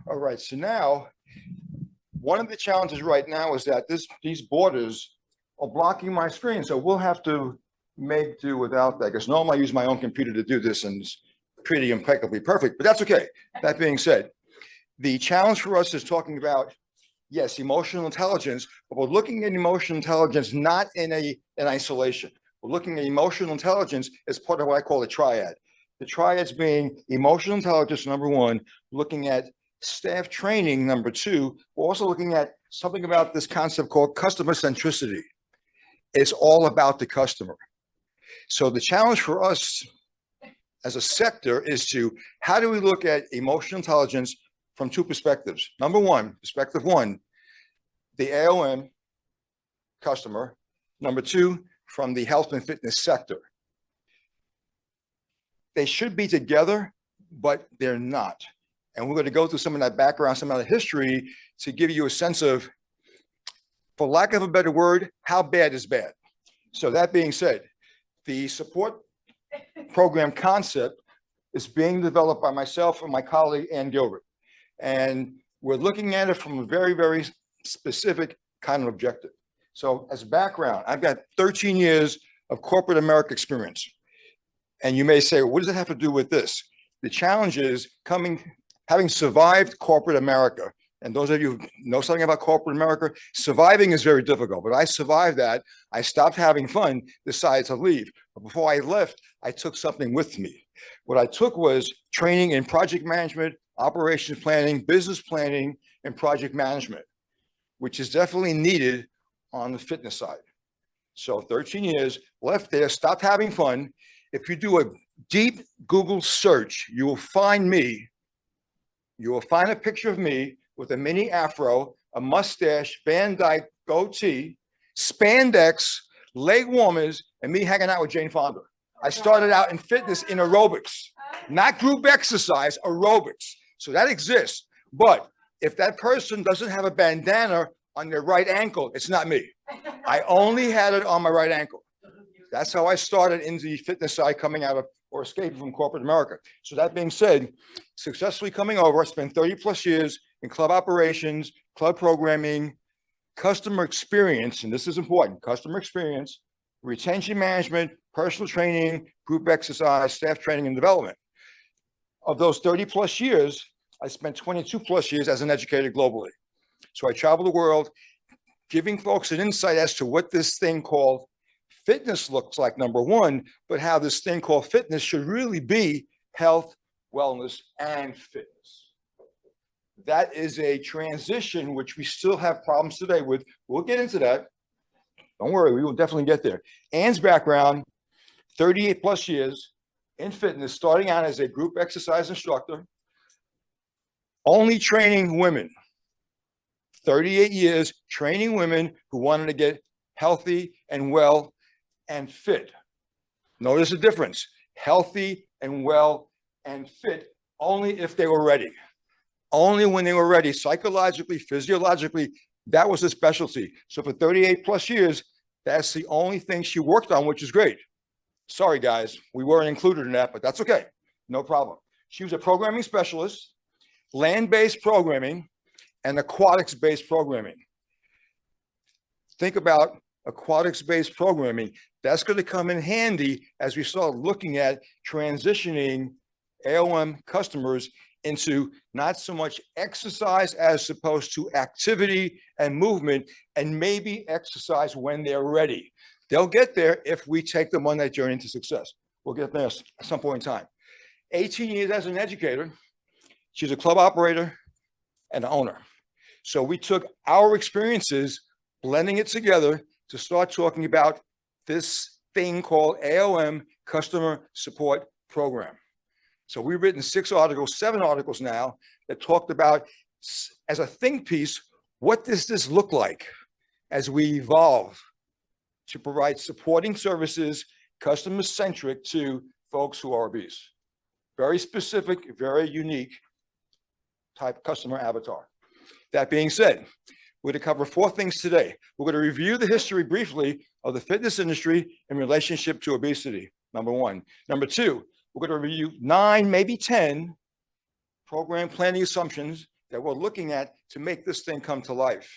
All right, so now one of the challenges right now is that these borders are blocking my screen, so we'll have to make do without that, because normally I use my own computer to do this and it's pretty impeccably perfect, but that's okay. That being said, the challenge for us is talking about, yes, emotional intelligence, but we're looking at emotional intelligence not in isolation. We're looking at emotional intelligence as part of what I call a triad. The triads being emotional intelligence, number one, looking at staff training, number two. We're also looking at something about this concept called customer centricity. It's all about the customer. So the challenge for us as a sector is to, how do we look at emotional intelligence from two perspectives? Number one, perspective one, the AOM customer. Number two, from the health and fitness sector. They should be together, but they're not. And we're going to go through some of that background, some of that history to give you a sense of, for lack of a better word, how bad is bad. So that being said, the support program concept is being developed by myself and my colleague, Ann Gilbert. And we're looking at it from a very, very specific kind of objective. So as background, I've got 13 years of corporate America experience. And you may say, what does it have to do with this? The challenge is having survived corporate America. And those of you who know something about corporate America, surviving is very difficult, but I survived that. I stopped having fun, decided to leave. But before I left, I took something with me. What I took was training in project management, operations planning, business planning, and project management, which is definitely needed on the fitness side. So 13 years, left there, stopped having fun. If you do a deep Google search, you will find me. You will find a picture of me with a mini afro, a mustache, Van Dyke goatee, spandex, leg warmers, and me hanging out with Jane Fonda. I started out in fitness in aerobics, not group exercise, aerobics. So that exists. But if that person doesn't have a bandana on their right ankle, it's not me. I only had it on my right ankle. That's how I started in the fitness side, coming out of or escaping from corporate America. So that being said, successfully coming over, I spent 30 plus years in club operations, club programming, customer experience, and this is important, customer experience, retention management, personal training, group exercise, staff training and development. Of those 30 plus years, I spent 22 plus years as an educator globally. So I travel the world, giving folks an insight as to what this thing called fitness looks like, number one, but how this thing called fitness should really be health, wellness, and fitness. That is a transition which we still have problems today with. We'll get into that. Don't worry, we will definitely get there. Ann's background, 38 plus years in fitness, starting out as a group exercise instructor, only training women. 38 years training women who wanted to get healthy and well and fit. Notice the difference. Healthy and well and fit only if they were ready. Only when they were ready, psychologically, physiologically, that was a specialty. So for 38 plus years, that's the only thing she worked on, which is great. Sorry, guys, we weren't included in that, but that's okay. No problem. She was a programming specialist, land-based programming, and aquatics-based programming. Think about aquatics-based programming. That's going to come in handy as we start looking at transitioning AOM customers into not so much exercise as opposed to activity and movement, and maybe exercise when they're ready. They'll get there if we take them on that journey to success. We'll get there at some point in time. 18 years as an educator. She's a club operator and owner. So we took our experiences, blending it together to start talking about this thing called AOM, Customer Support Program. So we've written 7 articles now that talked about, as a think piece, what does this look like as we evolve to provide supporting services, customer-centric to folks who are obese. Very specific, very unique type customer avatar. That being said, we're going to cover 4 things today. We're going to review the history briefly of the fitness industry in relationship to obesity, number 1. Number 2, we're going to review 9, maybe 10 program planning assumptions that we're looking at to make this thing come to life.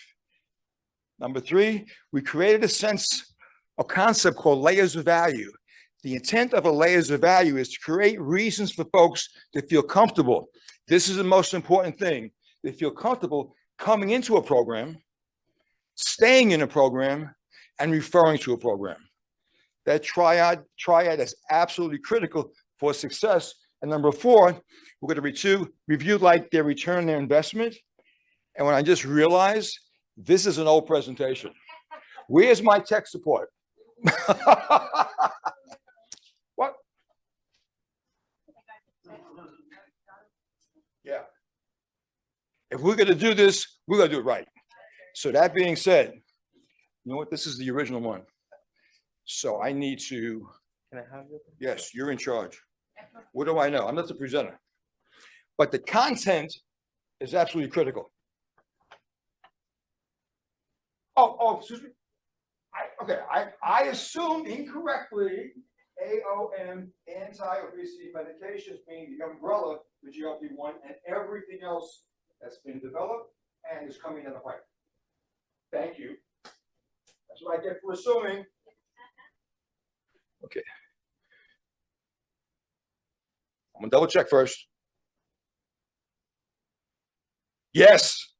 Number three, we created a concept called layers of value. The intent of a layers of value is to create reasons for folks to feel comfortable. This is the most important thing. They feel comfortable coming into a program, staying in a program, and referring to a program. That triad is absolutely critical for success. And number four, we're going to review like their return on their investment. And when I just realized this is an old presentation. Where's my tech support? What? Yeah. If we're going to do this, we're going to do it right. So that being said, you know what? This is the original one. So I need to. Can I have you? Yes, you're in charge. What do I know? I'm not the presenter. But the content is absolutely critical. Oh, excuse me. I assumed incorrectly AOM, anti-obesity medications, being the umbrella, the GLP-1, and everything else that's been developed and is coming in the pipe. Thank you. That's what I get for assuming. Okay. I'm gonna double check first. Yes.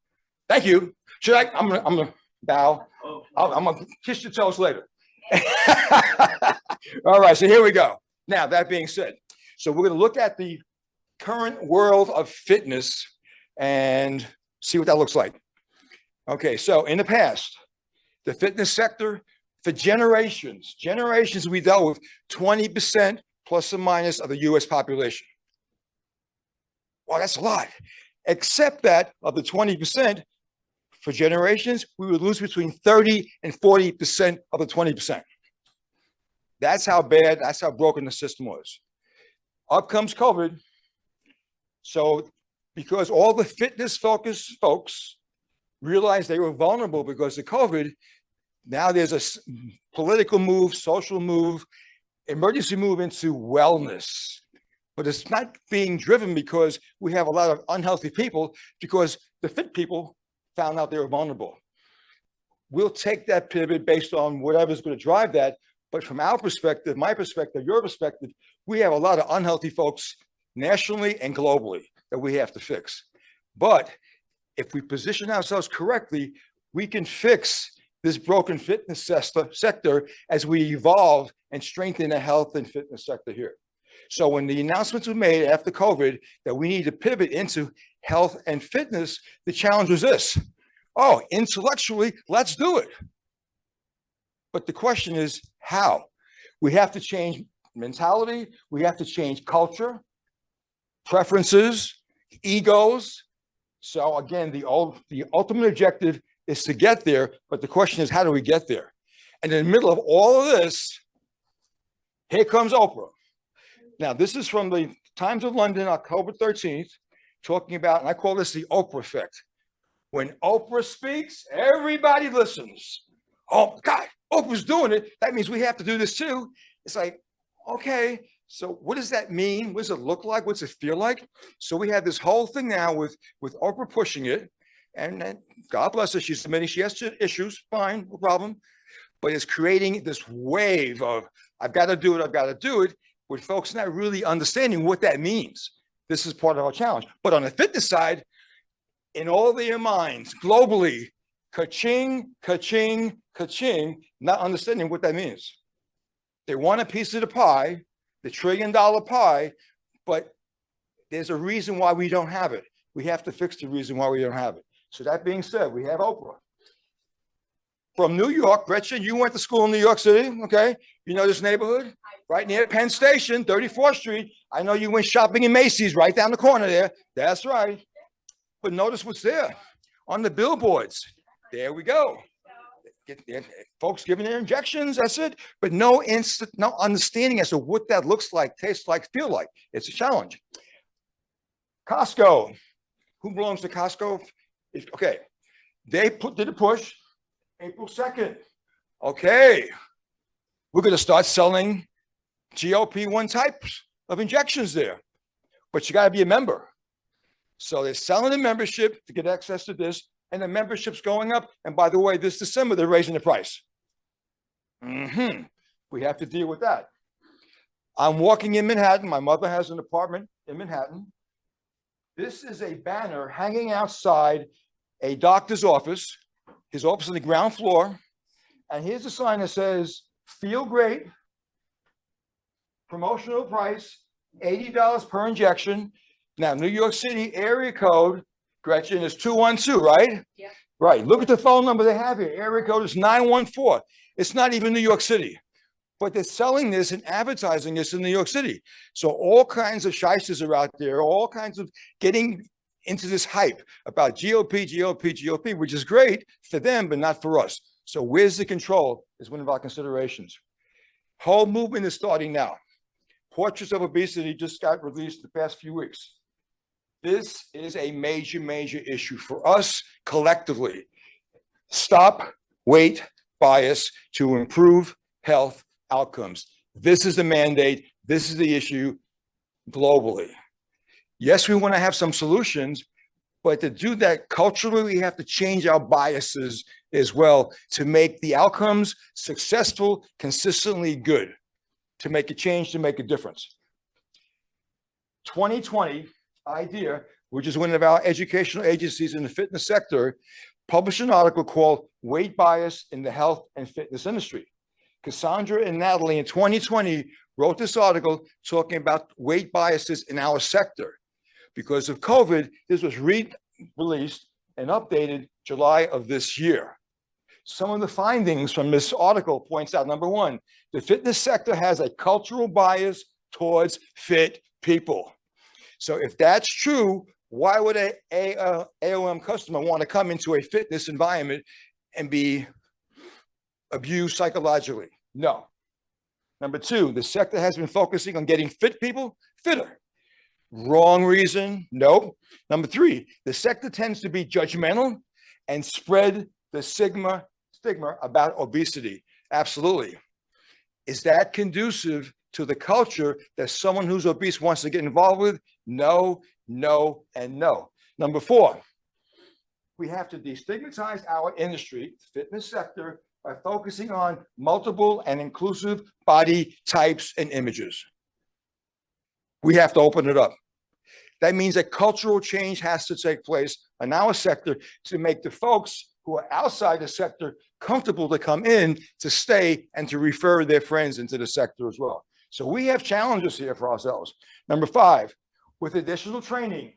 Thank you. Should I? I'm gonna bow. I'm gonna kiss your toes later. All right. So here we go. Now that being said, so we're gonna look at the current world of fitness and see what that looks like. Okay. So in the past, the fitness sector for generations, we dealt with 20% plus or minus of the U.S. population. Wow, that's a lot. Except that of the 20%, for generations, we would lose between 30 and 40% of the 20%. That's how bad, that's how broken the system was. Up comes COVID. So because all the fitness-focused folks realized they were vulnerable because of COVID, now there's a political move, social move, emergency move into wellness. But it's not being driven because we have a lot of unhealthy people, because the fit people found out they were vulnerable. We'll take that pivot based on whatever's going to drive that. But from our perspective, my perspective, your perspective, we have a lot of unhealthy folks nationally and globally that we have to fix. But if we position ourselves correctly, we can fix this broken fitness sector as we evolve and strengthen the health and fitness sector here. So when the announcements were made after COVID that we need to pivot into health and fitness, the challenge was this: oh, intellectually, let's do it. But the question is how? We have to change mentality. We have to change culture, preferences, egos. So again, the ultimate objective is to get there, but the question is, how do we get there? And in the middle of all of this, here comes Oprah. Now, this is from the Times of London, October 13th, talking about, and I call this the Oprah effect. When Oprah speaks, everybody listens. Oh, God, Oprah's doing it. That means we have to do this too. It's like, okay, so what does that mean? What does it look like? What's it feel like? So we have this whole thing now with Oprah pushing it. And God bless her, she's admitting she has issues, fine, no problem. But it's creating this wave of, I've got to do it, with folks not really understanding what that means. This is part of our challenge. But on the fitness side, in all their minds, globally, ka-ching, ka-ching, ka-ching, not understanding what that means. They want a piece of the pie, the $1 trillion pie, but there's a reason why we don't have it. We have to fix the reason why we don't have it. So that being said, we have Oprah. From New York, Gretchen, you went to school in New York City, okay? You know this neighborhood? Right near Penn Station, 34th Street. I know you went shopping in Macy's right down the corner there. That's right. But notice what's there on the billboards. There we go. Folks giving their injections, that's it. But no understanding as to what that looks like, tastes like, feel like. It's a challenge. Costco. Who belongs to Costco? Okay. They did a push April 2nd. Okay. We're going to start selling GLP-1 types of injections there. But you got to be a member. So they're selling the membership to get access to this, and the membership's going up. And by the way, this December, they're raising the price. We have to deal with that. I'm walking in Manhattan. My mother has an apartment in Manhattan. This is a banner hanging outside a doctor's office, his office on the ground floor. And here's a sign that says, feel great, promotional price, $80 per injection. Now, New York City area code, Gretchen, is 212, right? Yeah. Right. Look at the phone number they have here. Area code is 914. It's not even New York City, but they're selling this and advertising this in New York City. So all kinds of shysters are out there, all kinds of getting into this hype about GOP, which is great for them, but not for us. So where's the control is one of our considerations. Whole movement is starting now. Portraits of Obesity just got released the past few weeks. This is a major, major issue for us collectively. Stop weight bias to improve health outcomes. This is the mandate. This is the issue globally. Yes, we want to have some solutions, but to do that culturally, we have to change our biases as well to make the outcomes successful, consistently good, to make a change, to make a difference. 2020 IDEA, which is one of our educational agencies in the fitness sector, published an article called Weight Bias in the Health and Fitness Industry. Cassandra and Natalie in 2020 wrote this article talking about weight biases in our sector. Because of COVID, this was released and updated July of this year. Some of the findings from this article points out, number one, the fitness sector has a cultural bias towards fit people. So if that's true, why would a AOM customer want to come into a fitness environment and be abused psychologically? No. Number two, the sector has been focusing on getting fit people fitter. Wrong reason. Nope. Number three, the sector tends to be judgmental and spread the stigma about obesity. Absolutely. Is that conducive to the culture that someone who's obese wants to get involved with? No, no, and no. Number four, we have to destigmatize our industry, fitness sector, by focusing on multiple and inclusive body types and images. We have to open it up. That means that cultural change has to take place in our sector to make the folks who are outside the sector comfortable to come in, to stay, and to refer their friends into the sector as well. So we have challenges here for ourselves. Number five, with additional training,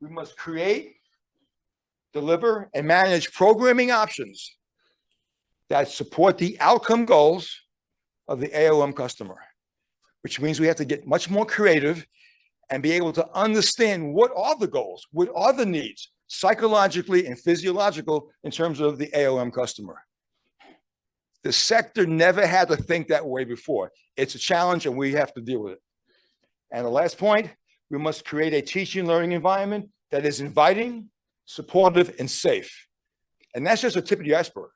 we must create, deliver, and manage programming options that support the outcome goals of the AOM customer, which means we have to get much more creative and be able to understand what are the goals, what are the needs, psychologically and physiological in terms of the AOM customer. The sector never had to think that way before. It's a challenge and we have to deal with it. And the last point, we must create a teaching and learning environment that is inviting, supportive, and safe. And that's just a tip of the iceberg.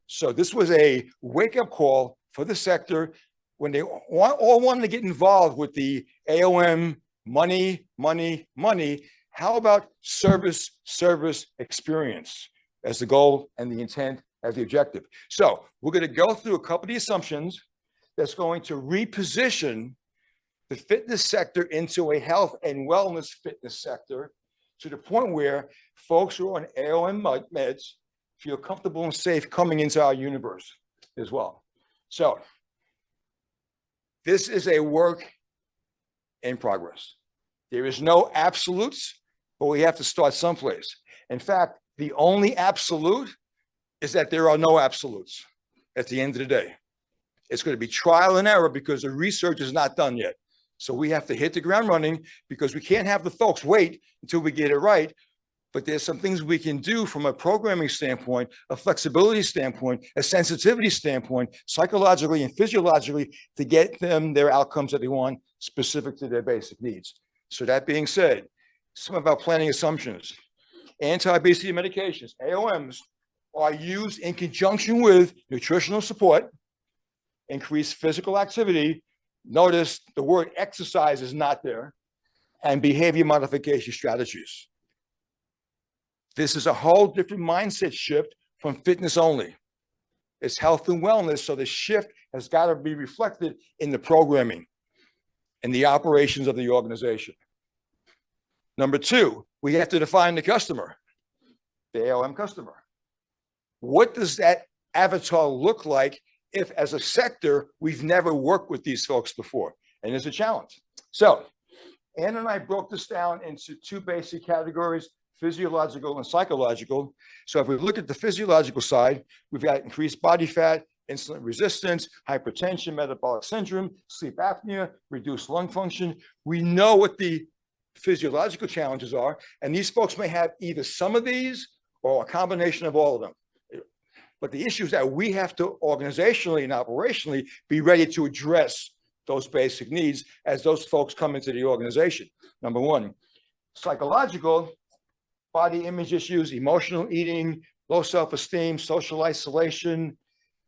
So this was a wake-up call for the sector when they all wanted to get involved with the AOM money, money, money. How about service, service experience as the goal and the intent as the objective? So we're going to go through a couple of the assumptions that's going to reposition the fitness sector into a health and wellness fitness sector to the point where folks who are on AOM meds feel comfortable and safe coming into our universe as well. So this is a work in progress. There is no absolutes, but we have to start someplace. In fact, the only absolute is that there are no absolutes at the end of the day. It's going to be trial and error because the research is not done yet. So we have to hit the ground running because we can't have the folks wait until we get it right. But there's some things we can do from a programming standpoint, a flexibility standpoint, a sensitivity standpoint, psychologically and physiologically to get them their outcomes that they want specific to their basic needs. So that being said, some of our planning assumptions. Anti-obesity medications, AOMs, are used in conjunction with nutritional support, increased physical activity. Notice the word exercise is not there. and behavior modification strategies. This is a whole different mindset shift from fitness only. It's health and wellness, so the shift has got to be reflected in the programming and the operations of the organization. Number two, we have to define the customer, the AOM customer. What does that avatar look like if, as a sector, we've never worked with these folks before? And it's a challenge. So Ann and I broke this down into two basic categories, physiological and psychological. So if we look at the physiological side, we've got increased body fat, insulin resistance, hypertension, metabolic syndrome, sleep apnea, reduced lung function. We know what the physiological challenges are, and these folks may have either some of these or a combination of all of them. But the issue is that we have to organizationally and operationally be ready to address those basic needs as those folks come into the organization. Number one, psychological, body image issues, emotional eating, low self-esteem, social isolation.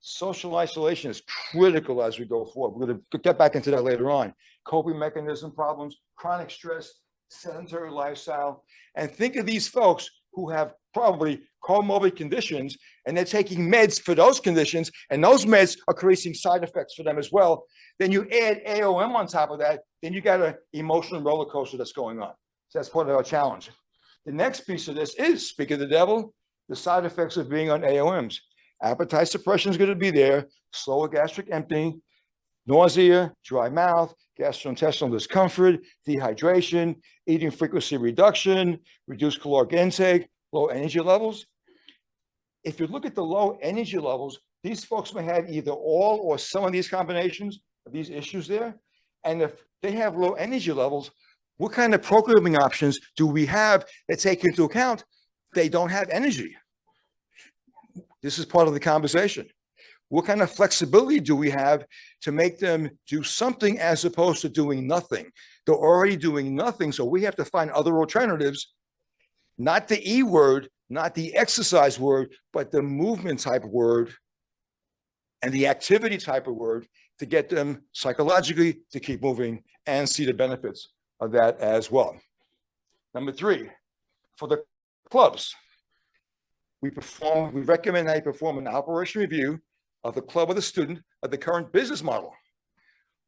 Social isolation is critical as we go forward. We're going to get back into that later on. Coping mechanism problems, chronic stress, sedentary lifestyle. And think of these folks who have probably comorbid conditions, and they're taking meds for those conditions, and those meds are creating side effects for them as well. Then you add AOM on top of that, then you got an emotional roller coaster that's going on. So that's part of our challenge. The next piece of this is, speak of the devil, the side effects of being on AOMs. Appetite suppression is going to be there, slower gastric emptying, nausea, dry mouth, gastrointestinal discomfort, dehydration, eating frequency reduction, reduced caloric intake, low energy levels. If you look at the low energy levels, these folks may have either all or some of these combinations of these issues there. And if they have low energy levels, what kind of programming options do we have that take into account they don't have energy? This is part of the conversation. What kind of flexibility do we have to make them do something as opposed to doing nothing? They're already doing nothing, so we have to find other alternatives, not the E word, not the exercise word, but the movement type of word and the activity type of word to get them psychologically to keep moving and see the benefits of that as well. Number three, for the clubs, we recommend that you perform an operation review of the club or the student, of the current business model,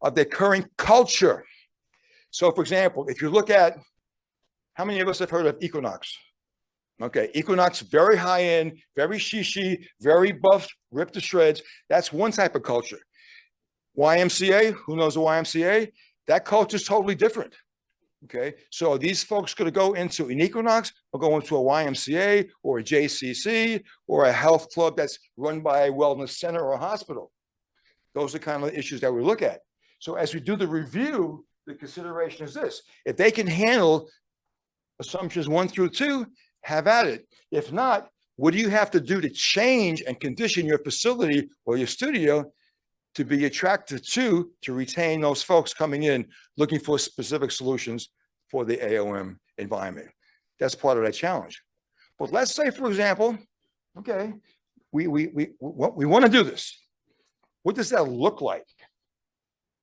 of their current culture. So for example, if you look at, how many of us have heard of Equinox? Okay, Equinox, very high end, very shishi, very buff, ripped to shreds. That's one type of culture. YMCA, who knows the YMCA? That culture is totally different. Okay, so these folks could go into an Equinox or go into a YMCA or a JCC or a health club that's run by a wellness center or a hospital. Those are kind of the issues that we look at. So as we do the review, the consideration is this: if they can handle assumptions 1 through 2, have at it. If not, what do you have to do to change and condition your facility or your studio to be attractive to retain those folks coming in looking for specific solutions for the AOM environment? That's part of that challenge. But let's say, for example, okay, we want to do this. What does that look like?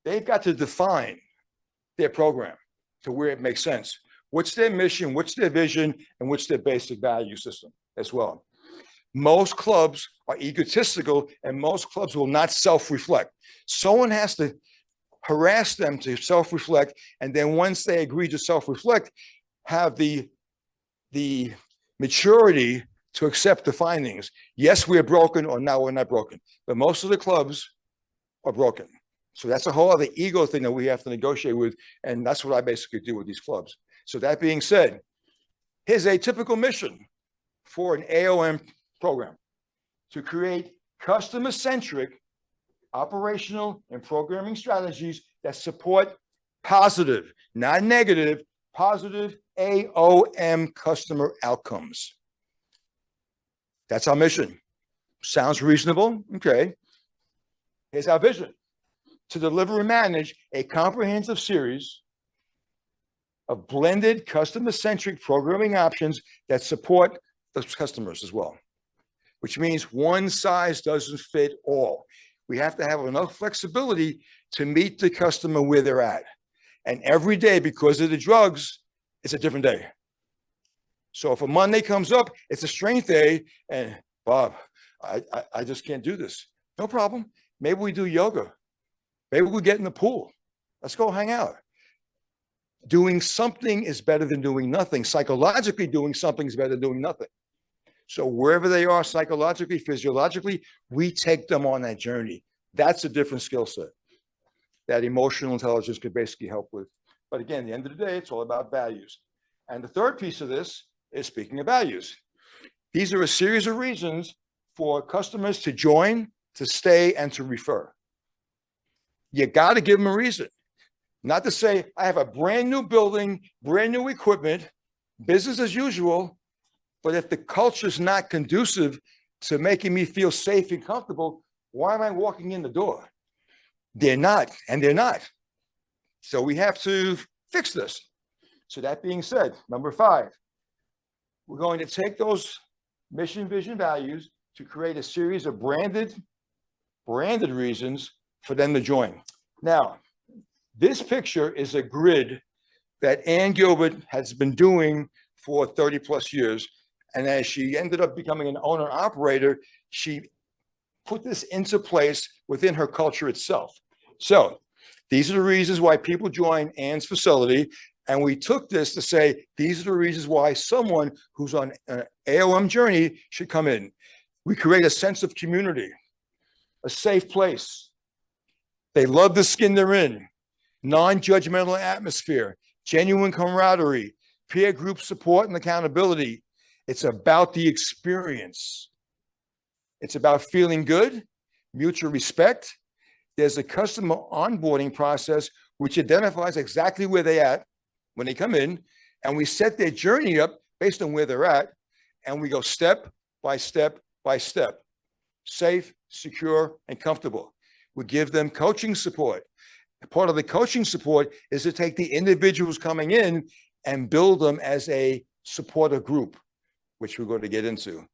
They've got to define their program to where it makes sense. What's their mission, what's their vision, and what's their basic value system as well. Most clubs are egotistical, and most clubs will not self-reflect. Someone has to harass them to self-reflect, and then once they agree to self-reflect, have the maturity to accept the findings. Yes, we are broken, or no, we're not broken. But most of the clubs are broken. So that's a whole other ego thing that we have to negotiate with, and that's what I basically do with these clubs. So that being said, here's a typical mission for an AOM program: to create customer-centric operational and programming strategies that support positive, not negative, positive AOM customer outcomes. That's our mission. Sounds reasonable? Okay. Here's our vision: to deliver and manage a comprehensive series of blended customer-centric programming options that support the customers as well, which means one size doesn't fit all. We have to have enough flexibility to meet the customer where they're at. And every day, because of the drugs, it's a different day. So if a Monday comes up, it's a strength day. And Bob, I just can't do this. No problem. Maybe we do yoga. Maybe we get in the pool. Let's go hang out. Doing something is better than doing nothing. Psychologically, doing something is better than doing nothing. So wherever they are psychologically, physiologically, we take them on that journey. That's a different skill set that emotional intelligence could basically help with. But again, at the end of the day, it's all about values. And the third piece of this is speaking of values. These are a series of reasons for customers to join, to stay, and to refer. You got to give them a reason. Not to say, I have a brand new building, brand new equipment, business as usual, but if the culture is not conducive to making me feel safe and comfortable, why am I walking in the door? They're not, and they're not. So we have to fix this. So that being said, number 5, we're going to take those mission, vision, values to create a series of branded reasons for them to join. Now, this picture is a grid that Ann Gilbert has been doing for 30 plus years. And as she ended up becoming an owner operator, she put this into place within her culture itself. So these are the reasons why people join Ann's facility. And we took this to say, these are the reasons why someone who's on an AOM journey should come in. We create a sense of community, a safe place. They love the skin they're in, non-judgmental atmosphere, genuine camaraderie, peer group support and accountability. It's about the experience. It's about feeling good, mutual respect. There's a customer onboarding process which identifies exactly where they're at when they come in, and we set their journey up based on where they're at, and we go step by step by step, safe, secure, and comfortable. We give them coaching support. Part of the coaching support is to take the individuals coming in and build them as a supportive group, which we're going to get into.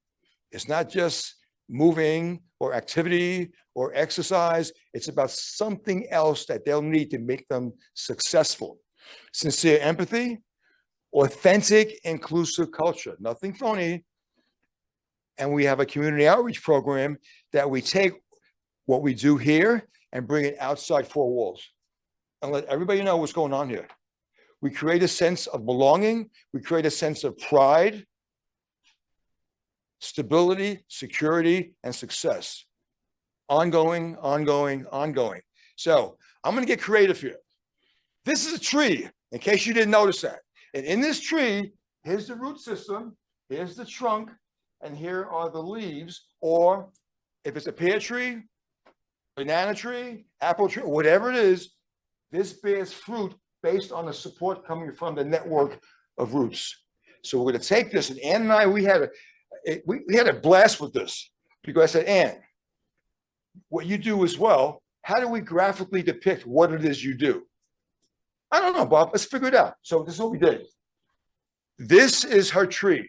It's not just moving or activity or exercise. It's about something else that they'll need to make them successful. Sincere empathy, authentic, inclusive culture, nothing phony. And we have a community outreach program that we take what we do here and bring it outside 4 walls and let everybody know what's going on here. We create a sense of belonging. We create a sense of pride, stability, security, and success. Ongoing, ongoing, ongoing. So I'm going to get creative here. This is a tree, in case you didn't notice that. And in this tree, here's the root system, here's the trunk, and here are the leaves. Or if it's a pear tree, banana tree, apple tree, whatever it is, this bears fruit based on the support coming from the network of roots. So we're going to take this, and Ann and I, we had a blast with this, because I said, Ann, what you do as well, how do we graphically depict what it is you do? I don't know, Bob, let's figure it out. So this is what we did. This is her tree.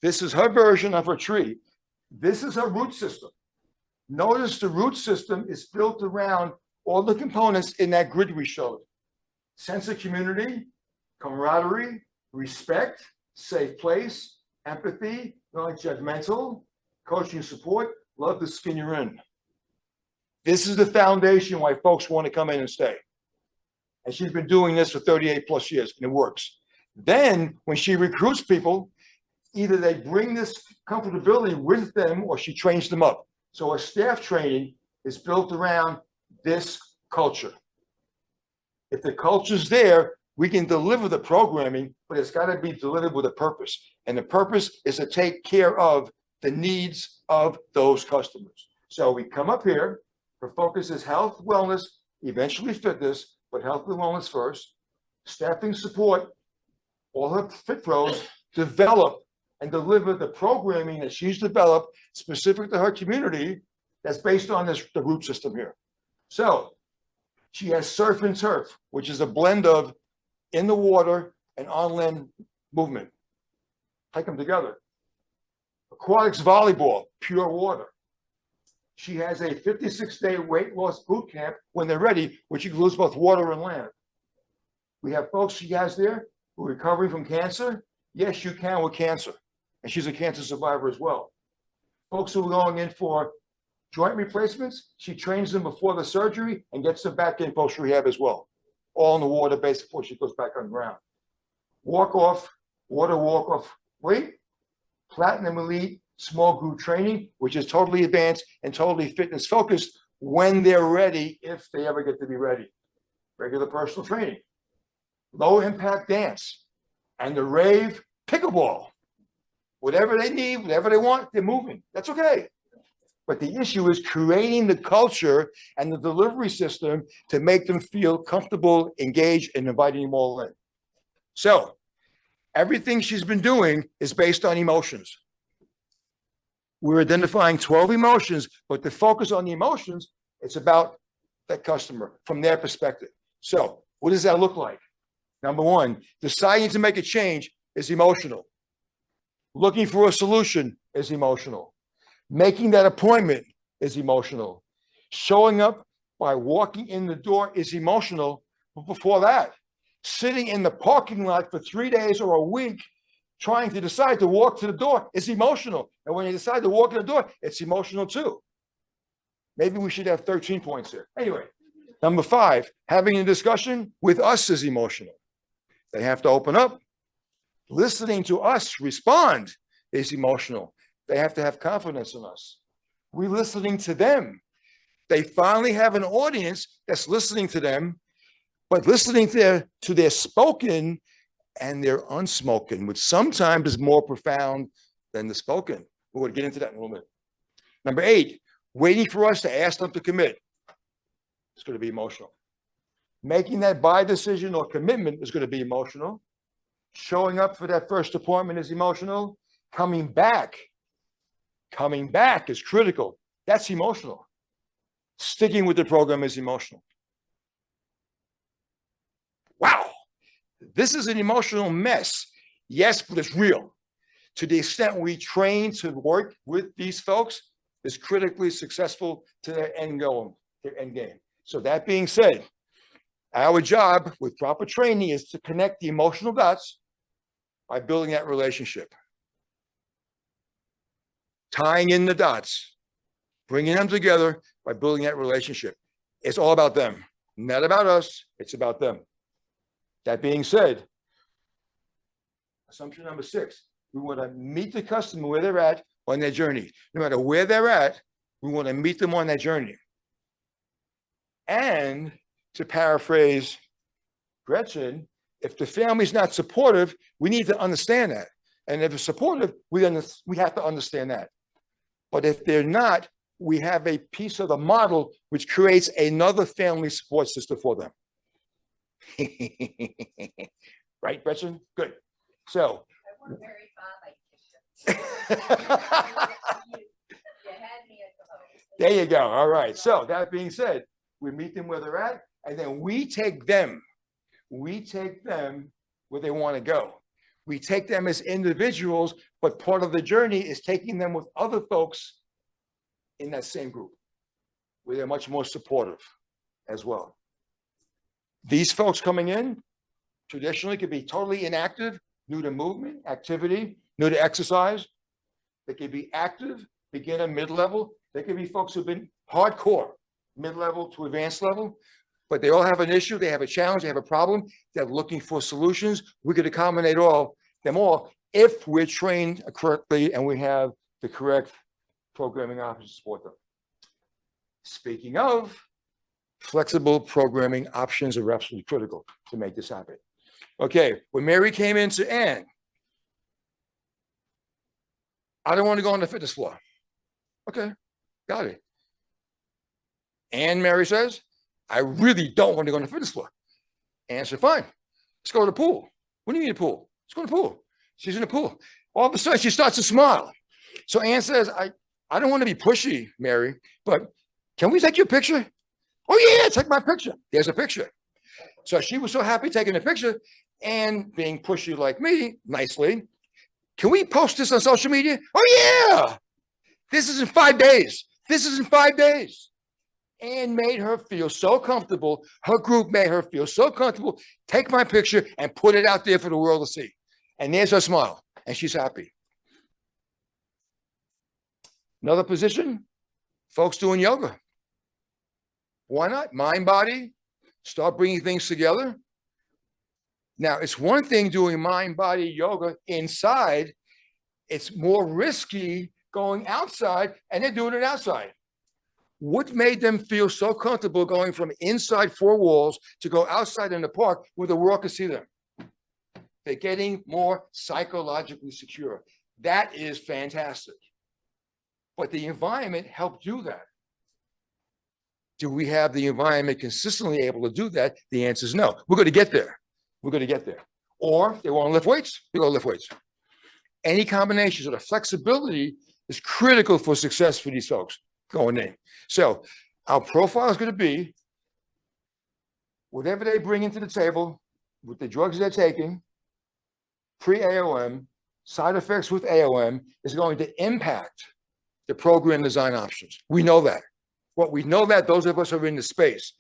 This is her version of her tree. This is her root system. Notice the root system is built around all the components in that grid we showed. Sense of community, camaraderie, respect, safe place, empathy, non-judgmental, coaching support, love the skin you're in. This is the foundation why folks want to come in and stay. And she's been doing this for 38 plus years, and it works. Then when she recruits people, either they bring this comfortability with them or she trains them up. So our staff training is built around this culture. If the culture's there, we can deliver the programming, but it's got to be delivered with a purpose. And the purpose is to take care of the needs of those customers. So we come up here, her focus is health, wellness, eventually fitness, but health and wellness first. Staffing support, all her fit pros develop and deliver the programming that she's developed specific to her community that's based on the root system here. So she has surf and turf, which is a blend of in the water and on land movement. Take them together. Aquatics volleyball, pure water. She has a 56-day weight loss boot camp when they're ready, which includes both water and land. We have folks she has there who are recovering from cancer. Yes, you can with cancer. And she's a cancer survivor as well. Folks who are going in for joint replacements, she trains them before the surgery and gets them back in post rehab as well. All in the water base before she goes back on the ground. Walk off, water walk off weight, platinum elite, small group training, which is totally advanced and totally fitness focused when they're ready, if they ever get to be ready. Regular personal training, low impact dance, and the rave pickleball. Whatever they need, whatever they want, they're moving. That's okay. But the issue is creating the culture and the delivery system to make them feel comfortable, engaged, and inviting them all in. So everything she's been doing is based on emotions. We're identifying 12 emotions, but to focus on the emotions, it's about that customer from their perspective. So what does that look like? Number one, deciding to make a change is emotional. Looking for a solution is emotional. Making that appointment is emotional. Showing up by walking in the door is emotional. But before that, sitting in the parking lot for 3 days or a week trying to decide to walk to the door is emotional. And when you decide to walk in the door, it's emotional too. Maybe we should have 13 points here. Anyway, number 5, having a discussion with us is emotional. They have to open up. Listening to us respond is emotional. They have to have confidence in us. We're listening to them. They finally have an audience that's listening to them, but listening to their spoken and their unspoken, which sometimes is more profound than the spoken. We're going to get into that in a little bit. Number 8, waiting for us to ask them to commit. It's going to be emotional. Making that buy decision or commitment is going to be emotional. Showing up for that first appointment is emotional. Coming back is critical. That's emotional. Sticking with the program is emotional. Wow, this is an emotional mess. Yes, but it's real. To the extent we train to work with these folks is critically successful to their end goal, their end game. So that being said, our job with proper training is to connect the emotional dots by building that relationship. Tying in the dots, bringing them together by building that relationship. It's all about them, not about us. It's about them. That being said, assumption number 6, we want to meet the customer where they're at on their journey. No matter where they're at, we want to meet them on that journey. And to paraphrase Gretchen, if the family's not supportive, we need to understand that. And if it's supportive, we have to understand that. But if they're not, we have a piece of the model which creates another family support system for them. Right, Gretchen? Good. So. I won't marry Bob, I There you go. All right. So that being said, we meet them where they're at, and then we take them where they want to go. We take them as individuals, but part of the journey is taking them with other folks in that same group, where they're much more supportive as well. These folks coming in traditionally could be totally inactive, new to movement, activity, new to exercise. They could be active, beginner, mid-level. They could be folks who've been hardcore, mid-level to advanced level, but they all have an issue. They have a challenge. They have a problem. They're looking for solutions. We could accommodate them all if we're trained correctly and we have the correct programming options to support them. Speaking of, flexible programming options are absolutely critical to make this happen. Okay, when Mary came in to Ann, I don't want to go on the fitness floor. Okay, got it. And Mary says, I really don't want to go on the fitness floor. Ann said, fine, let's go to the pool. What do you mean the pool? Let's go to the pool. She's in the pool. All of a sudden, she starts to smile. So Ann says, I don't want to be pushy, Mary, but can we take your picture? Oh, yeah, take my picture. There's a picture. So she was so happy taking the picture and being pushy like me, nicely. Can we post this on social media? Oh, yeah. This is in 5 days. This is in 5 days. and made her feel so comfortable. Her group made her feel so comfortable. Take my picture and put it out there for the world to see. And there's her smile, and she's happy. Another position, folks doing yoga. Why not? Mind, body, start bringing things together. Now, it's one thing doing mind, body yoga inside. It's more risky going outside, and they're doing it outside. What made them feel so comfortable going from inside four walls to go outside in the park where the world can see them? They're getting more psychologically secure. That is fantastic. But the environment helped do that. Do we have the environment consistently able to do that? The answer is no. We're going to get there. We're going to get there. Or if they want to lift weights, we go lift weights. Any combinations of the flexibility is critical for success for these folks going in. So our profile is going to be whatever they bring into the table with the drugs they're taking, pre-AOM, side effects with AOM is going to impact the program design options. We know that. What we know that those of us who are in the space.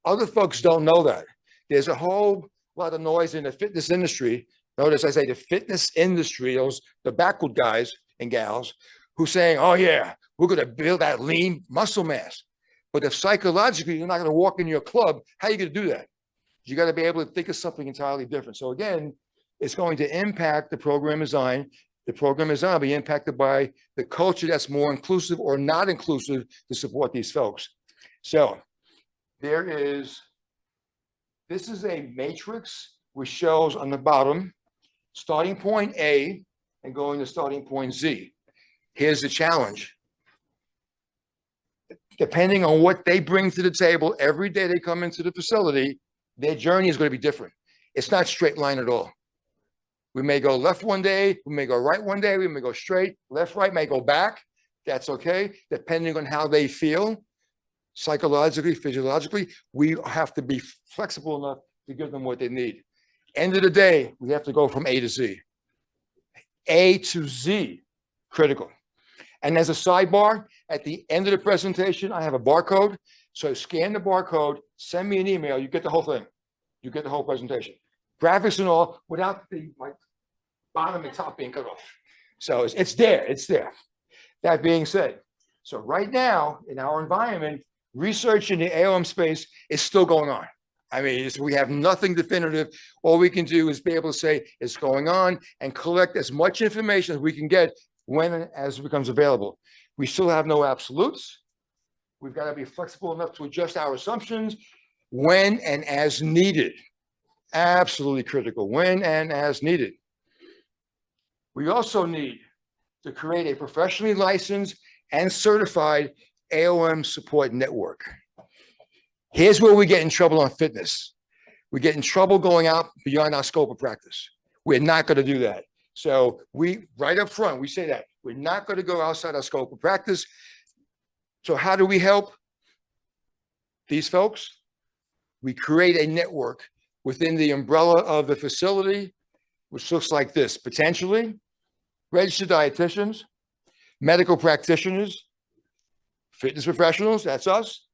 Other folks don't know that. There's a whole lot of noise in the fitness industry. Notice I say the fitness industry, those the backward guys and gals who saying, oh yeah, we're going to build that lean muscle mass. But if psychologically you're not going to walk in your club, how are you going to do that? You got to be able to think of something entirely different. So again, it's going to impact the program design. The program design will be impacted by the culture that's more inclusive or not inclusive to support these folks. So this is a matrix which shows on the bottom, starting point A and going to starting point Z. Here's the challenge. Depending on what they bring to the table, every day they come into the facility, their journey is going to be different. It's not straight line at all. We may go left one day, we may go right one day, we may go straight, left, right, may go back. That's okay, depending on how they feel, psychologically, physiologically. We have to be flexible enough to give them what they need. End of the day, we have to go from A to Z. A to Z, critical. And as a sidebar, at the end of the presentation, I have a barcode. So scan the barcode, send me an email, you get the whole thing. You get the whole presentation. Graphics and all, without the bottom and top being cut off. So it's there, it's there. That being said, so right now in our environment, research in the AOM space is still going on. I mean, we have nothing definitive. All we can do is be able to say it's going on and collect as much information as we can get when and as it becomes available. We still have no absolutes. We've got to be flexible enough to adjust our assumptions when and as needed. Absolutely critical, when and as needed. We also need to create a professionally licensed and certified AOM support network. Here's where we get in trouble on fitness. We get in trouble going out beyond our scope of practice. We're not going to do that. So right up front, we say that. We're not going to go outside our scope of practice. So how do we help these folks? We create a network within the umbrella of the facility, which looks like this, potentially registered dietitians, medical practitioners, fitness professionals, that's us,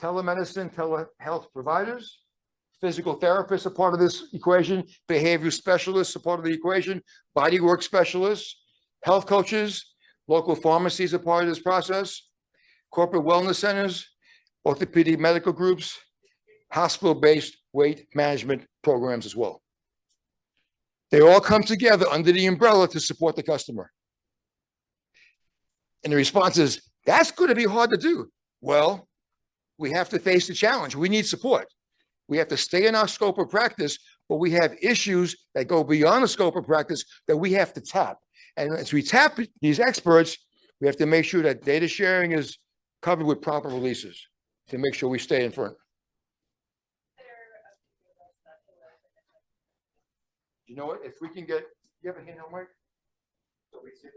telemedicine, telehealth providers, physical therapists are part of this equation, behavioral specialists are part of the equation, bodywork specialists, health coaches, local pharmacies are part of this process, corporate wellness centers, orthopedic medical groups, hospital-based weight management programs as well. They all come together under the umbrella to support the customer. And the response is, that's going to be hard to do. Well, we have to face the challenge. We need support. We have to stay in our scope of practice, but we have issues that go beyond the scope of practice that we have to tap. And as we tap these experts, we have to make sure that data sharing is covered with proper releases to make sure we stay in front. You know what? If we can get, you have a handheld mic? So we see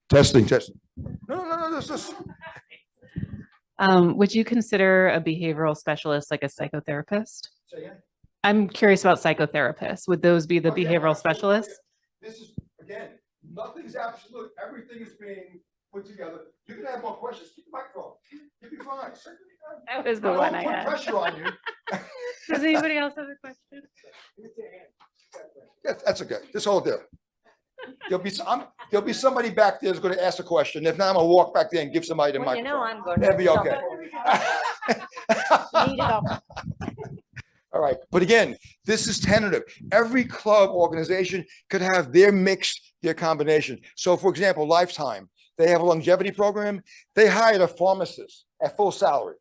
the testing. No, this is. Would you consider a behavioral specialist like a psychotherapist? Say again? I'm curious about psychotherapists. Would those be the Oh, yeah, behavioral absolutely. specialists? This is, again, nothing's absolute. Everything is being put together. You can have more questions. Keep the microphone. You'll be fine. That was the I one don't I put had. pressure on you. Does anybody else have a question? That's okay. Just hold there. There'll be somebody back there that's going to ask a question. If not, I'm gonna walk back there and give somebody the Well, you know microphone. I'm going to. That'll be okay. Need it all. All right, but again, this is tentative. Every club organization could have their mix, their combination. So for example, Lifetime, they have a longevity program. They hired a pharmacist at full salary,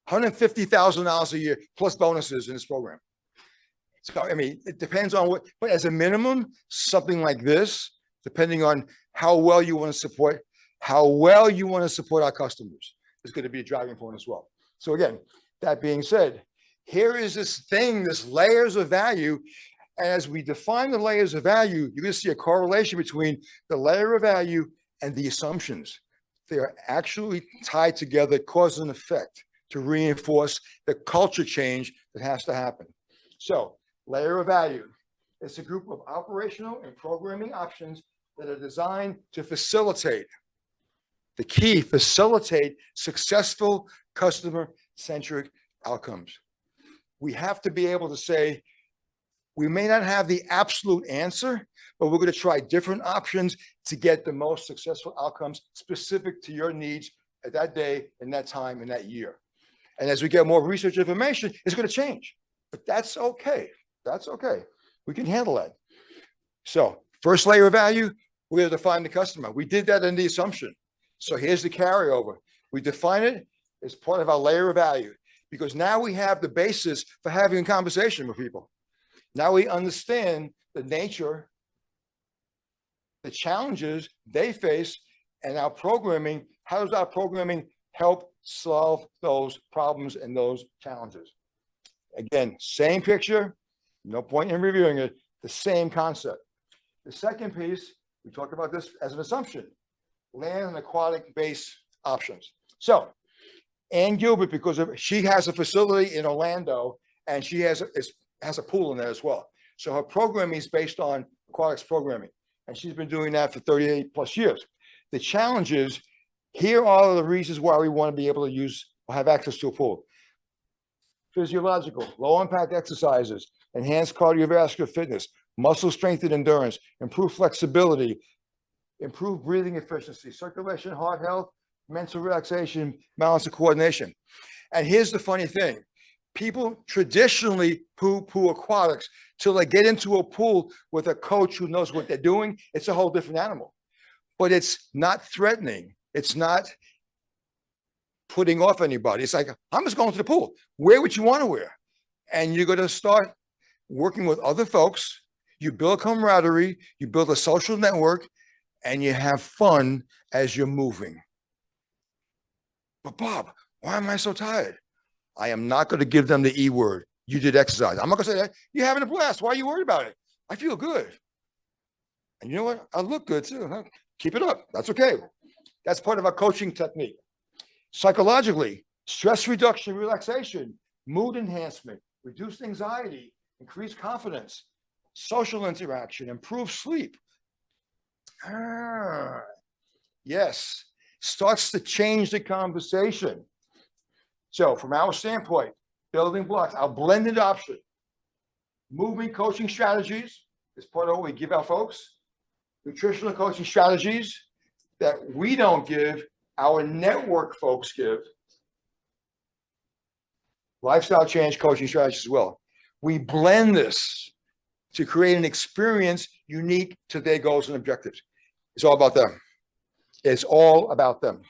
$150,000 a year plus bonuses in this program. So, I mean, it depends on what, but as a minimum, something like this, depending on how well you want to support our customers, is going to be a driving point as well. So again, that being said, here is this thing, this layers of value. And as we define the layers of value, you're going to see a correlation between the layer of value and the assumptions. They are actually tied together, cause and effect, to reinforce the culture change that has to happen. So layer of value is a group of operational and programming options that are designed to facilitate, the key, facilitate successful customer-centric outcomes. We have to be able to say, we may not have the absolute answer, but we're going to try different options to get the most successful outcomes specific to your needs at that day, in that time, in that year. And as we get more research information, it's going to change, but that's okay. That's okay. We can handle that. So first layer of value, we're going to define the customer. We did that in the assumption. So here's the carryover. We define it as part of our layer of value, because now we have the basis for having a conversation with people. Now we understand the nature, the challenges they face, and our programming. How does our programming help solve those problems and those challenges? Again, same picture, no point in reviewing it, the same concept. The second piece, we talked about this as an assumption, land and aquatic base options. So Ann Gilbert, because she has a facility in Orlando and she has a pool in there as well. So her programming is based on aquatics programming, and she's been doing that for 38 plus years. The challenge is, here are the reasons why we want to be able to use or have access to a pool. Physiological, low impact exercises, enhanced cardiovascular fitness, muscle strength and endurance, improved flexibility, improved breathing efficiency, circulation, heart health, mental relaxation, balance and coordination. And here's the funny thing. People traditionally poo-poo aquatics till they get into a pool with a coach who knows what they're doing. It's a whole different animal, but it's not threatening. It's not putting off anybody. It's like, I'm just going to the pool. Wear what you want to wear. And you're going to start working with other folks. You build camaraderie, you build a social network, and you have fun as you're moving. But Bob, why am I so tired? I am not going to give them the E word. You did exercise. I'm not going to say that. You're having a blast. Why are you worried about it? I feel good. And you know what? I look good too. Huh? Keep it up. That's okay. That's part of our coaching technique. Psychologically, stress reduction, relaxation, mood enhancement, reduced anxiety, increased confidence, social interaction, improved sleep. Yes, starts to change the conversation. So from our standpoint, building blocks, our blended option, movement coaching strategies is part of what we give our folks, nutritional coaching strategies that we don't give, our network folks give, lifestyle change coaching strategies as well. We blend this to create an experience unique to their goals and objectives. It's all about them. It's all about them.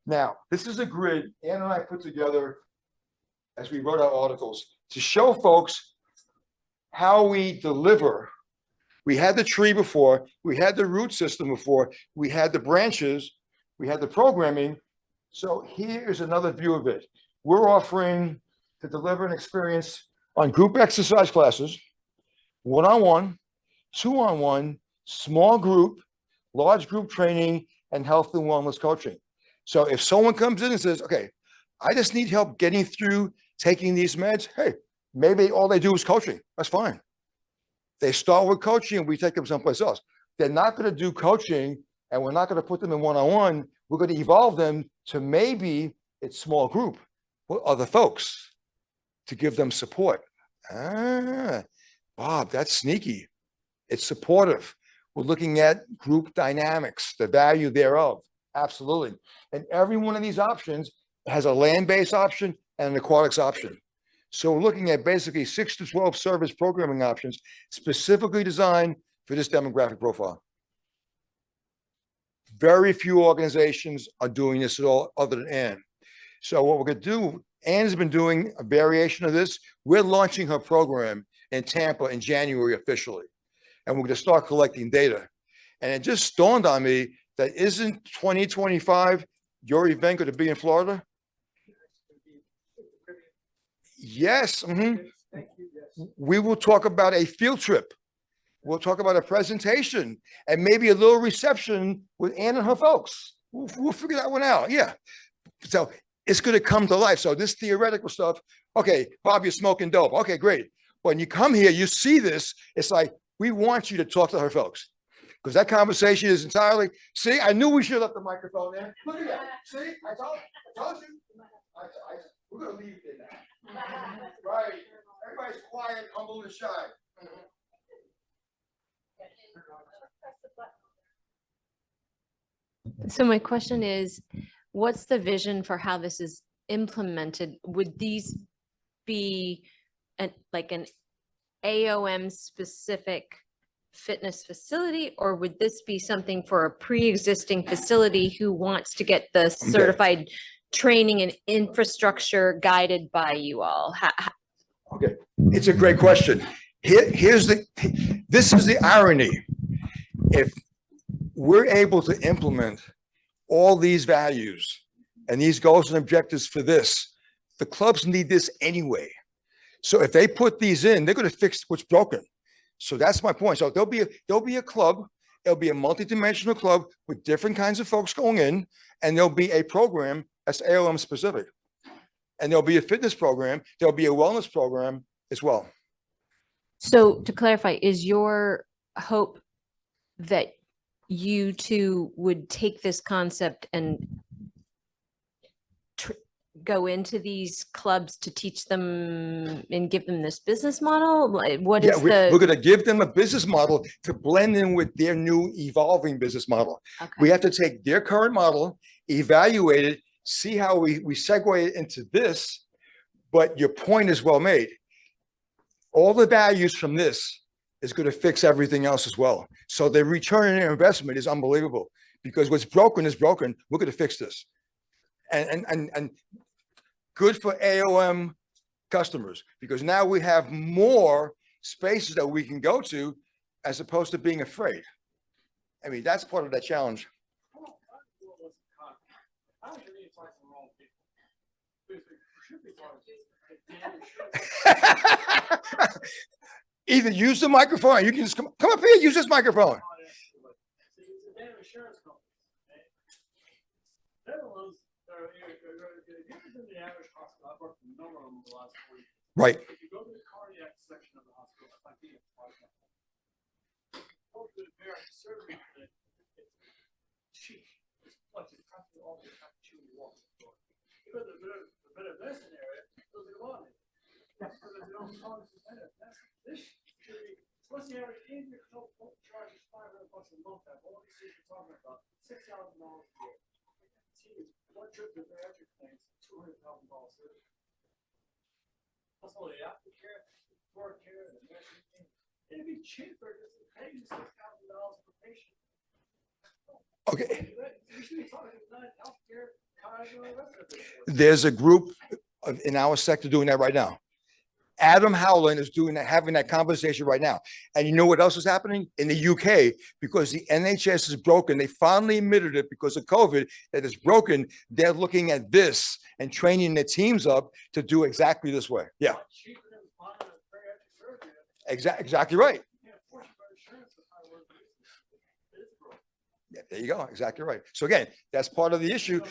Now, this is a grid Ann and I put together as we wrote our articles to show folks how we deliver. We had the tree before, we had the root system before, we had the branches, we had the programming. So here's another view of it. We're offering to deliver an experience on group exercise classes, one-on-one, two-on-one, small group, large group training, and health and wellness coaching. So if someone comes in and says, okay, I just need help getting through taking these meds, hey, maybe all they do is coaching. That's fine. They start with coaching and we take them someplace else. They're not going to do coaching And we're not going to put them in one-on-one. We're going to evolve them to maybe it's small group with other folks to give them support. Ah, Bob, that's sneaky. It's supportive. We're looking at group dynamics, the value thereof. Absolutely. And every one of these options has a land-based option and an aquatics option. So we're looking at basically 6 to 12 service programming options specifically designed for this demographic profile. Very few organizations are doing this at all other than Ann. So what we're going to do, Ann has been doing a variation of this. We're launching her program in Tampa in January officially. And we're going to start collecting data. And it just dawned on me that isn't 2025 your event going to be in Florida? Yes. We will talk about a field trip. We'll talk about a presentation and maybe a little reception with Ann and her folks. We'll figure that one out. Yeah. So it's going to come to life. So this theoretical stuff, okay, Bob, you're smoking dope. Okay, great. When you come here, you see this. It's like, we want you to talk to her folks because that conversation is entirely, see, I knew we should have left the microphone there. Look at that. See, I told you. We're going to leave it now. Right. Everybody's quiet, humble, and shy. So my question is, what's the vision for how this is implemented? Would these be like an AOM specific fitness facility, or would this be something for a pre-existing facility who wants to get the certified training and infrastructure guided by you all? Okay, it's a great question. This is the irony. If we're able to implement all these values and these goals and objectives for this, the clubs need this anyway. So if they put these in, they're going to fix what's broken. So that's my point. So there'll be a club. It'll be a multidimensional club with different kinds of folks going in, and there'll be a program that's AOM specific. And there'll be a fitness program. There'll be a wellness program as well. So to clarify, is your hope that you two would take this concept and go into these clubs to teach them and give them this business model? What is we're going to give them a business model to blend in with their new evolving business model. Okay. We have to take their current model, evaluate it, see how we segue it into this. But your point is well made. All the values from this is going to fix everything else as well. So the return on their investment is unbelievable because what's broken is broken. We're going to fix this. And good for AOM customers because now we have more spaces that we can go to as opposed to being afraid. I mean, that's part of that challenge. Either use the microphone, or you can just come up here, use this microphone. Right. If you go to the cardiac section of the hospital, it's like being a cardiac. Go to the very surgery, it's cheap. It's like it's practically all the time to walk. You go to the better medicine area, those are one. Because they don't call this better. This should be, what's the average in your charge is $500 a month. I've already seen you talking about $6,000 a year. See, one trip to bariatric clinics, $200,000 surgery. Also, the aftercare, floor care, and the nursing thing. It'd be cheaper just to pay you $6,000 per patient. Okay. You should be talking about healthcare, cars, and all the rest of it. There's a group in our sector doing that right now. Adam Howland is doing that, having that conversation right now. And you know what else is happening in the UK? Because the NHS is broken. They finally admitted it because of COVID that it's broken. They're looking at this and training their teams up to do exactly this way. Yeah. Exactly right. Yeah, there you go. Exactly right. So again, that's part of the issue.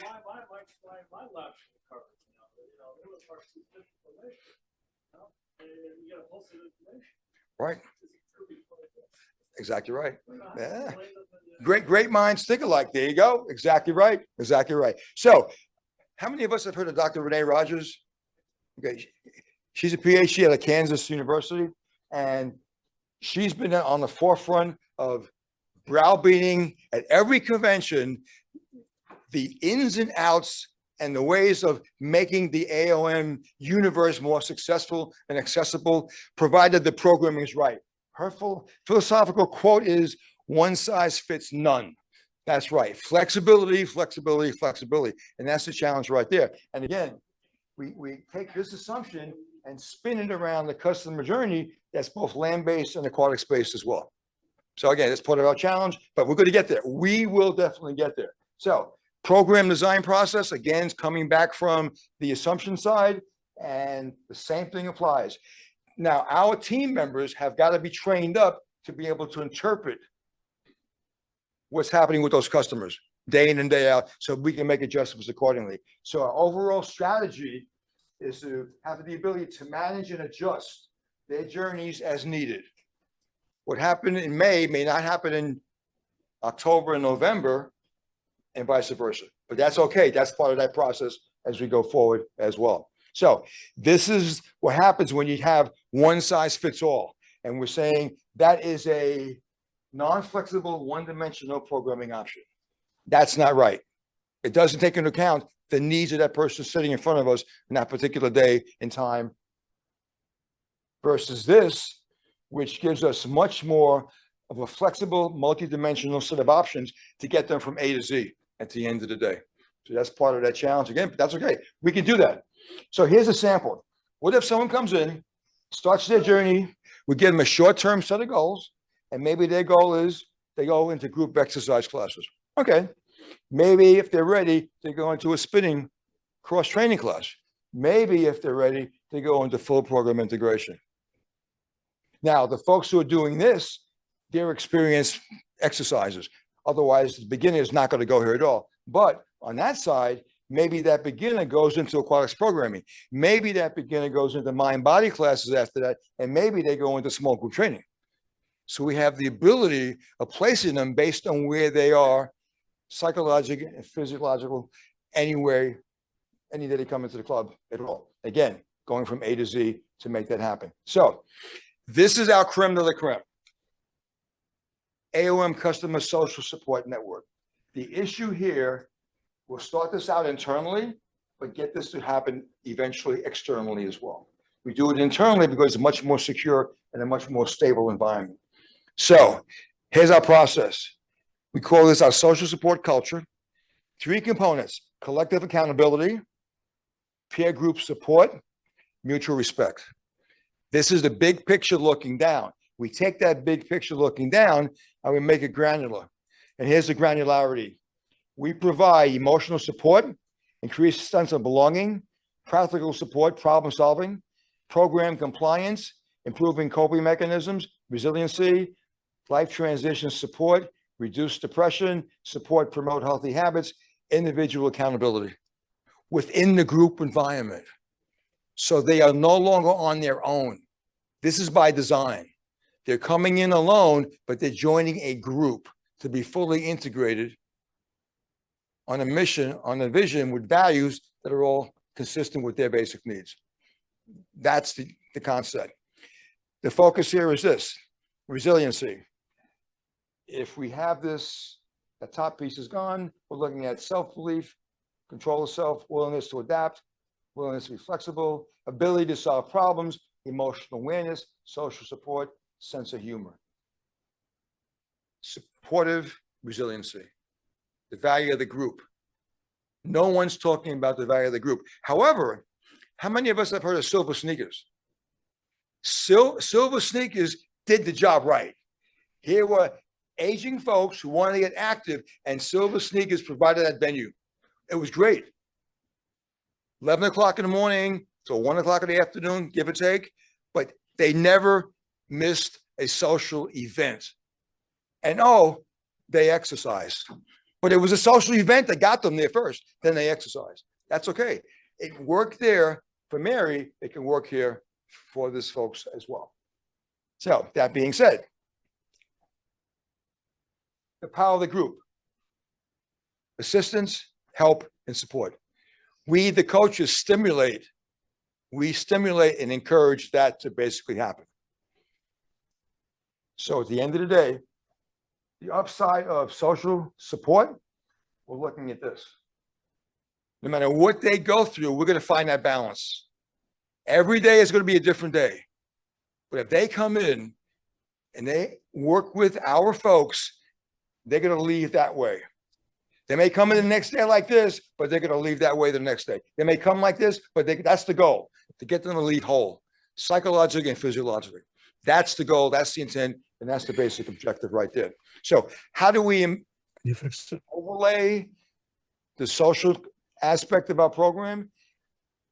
Right. Exactly right. Yeah. Great minds think alike. There you go. Exactly right. Exactly right. So how many of us have heard of Dr. Renee Rogers? Okay. She's a PhD at Kansas University, and she's been on the forefront of browbeating at every convention the ins and outs and the ways of making the AOM universe more successful and accessible, provided the programming is right. Her philosophical quote is, one size fits none. That's right. Flexibility, flexibility, flexibility. And that's the challenge right there. And again, we take this assumption and spin it around the customer journey that's both land-based and aquatic space as well. So again, that's part of our challenge, but we're going to get there. We will definitely get there. So program design process, again, is coming back from the assumption side, and the same thing applies. Now, our team members have got to be trained up to be able to interpret what's happening with those customers day in and day out, so we can make adjustments accordingly. So our overall strategy is to have the ability to manage and adjust their journeys as needed. What happened in May may not happen in October and November, and vice versa. But that's okay. That's part of that process as we go forward as well. So this is what happens when you have one size fits all. And we're saying that is a non-flexible, one-dimensional programming option. That's not right. It doesn't take into account the needs of that person sitting in front of us in that particular day in time, versus this, which gives us much more of a flexible, multi-dimensional set of options to get them from A to Z at the end of the day. So that's part of that challenge again, but that's okay. We can do that. So here's a sample. What if someone comes in, starts their journey, we give them a short-term set of goals, and maybe their goal is they go into group exercise classes. Okay. Maybe if they're ready, they go into a spinning cross-training class. Maybe if they're ready, they go into full program integration. Now, the folks who are doing this, they're experienced exercises. Otherwise, the beginner is not going to go here at all. But on that side, maybe that beginner goes into aquatics programming. Maybe that beginner goes into mind-body classes after that, and maybe they go into small group training. So we have the ability of placing them based on where they are, psychological and physiological, anyway, any day they come into the club at all. Again, going from A to Z to make that happen. So this is our creme de la creme. AOM Customer Social Support Network. The issue here, we'll start this out internally, but get this to happen eventually externally as well. We do it internally because it's much more secure and a much more stable environment. So here's our process. We call this our social support culture. 3 components: collective accountability, peer group support, mutual respect. This is the big picture looking down. We take that big picture looking down and we make it granular. And here's the granularity. We provide emotional support, increased sense of belonging, practical support, problem solving, program compliance, improving coping mechanisms, resiliency, life transition support, reduce depression, support, promote healthy habits, individual accountability within the group environment. So they are no longer on their own. This is by design. They're coming in alone, but they're joining a group to be fully integrated on a mission, on a vision with values that are all consistent with their basic needs. That's the concept. The focus here is this: resiliency. If we have this, the top piece is gone, we're looking at self-belief, control of self, willingness to adapt, willingness to be flexible, ability to solve problems, emotional awareness, social support, sense of humor. Supportive resiliency, the value of the group. No one's talking about the value of the group. However, how many of us have heard of silver sneakers? Silver sneakers did the job right. Here were aging folks who wanted to get active, and silver sneakers provided that venue. It was great. 11 o'clock in the morning till 1 o'clock in the afternoon, give or take, but they never missed a social event. And oh, they exercised. But it was a social event that got them there first, then they exercised. That's okay. It worked there for Mary, it can work here for this folks as well. So that being said, the power of the group. Assistance, help, and support. We, the coaches, stimulate and encourage that to basically happen. So at the end of the day, the upside of social support, we're looking at this. No matter what they go through, we're going to find that balance. Every day is going to be a different day. But if they come in and they work with our folks, they're going to leave that way. They may come in the next day like this, but they're going to leave that way the next day. They may come like this, but that's the goal, to get them to leave whole, psychologically and physiologically. That's the goal, that's the intent, and that's the basic objective right there. So how do we overlay the social aspect of our program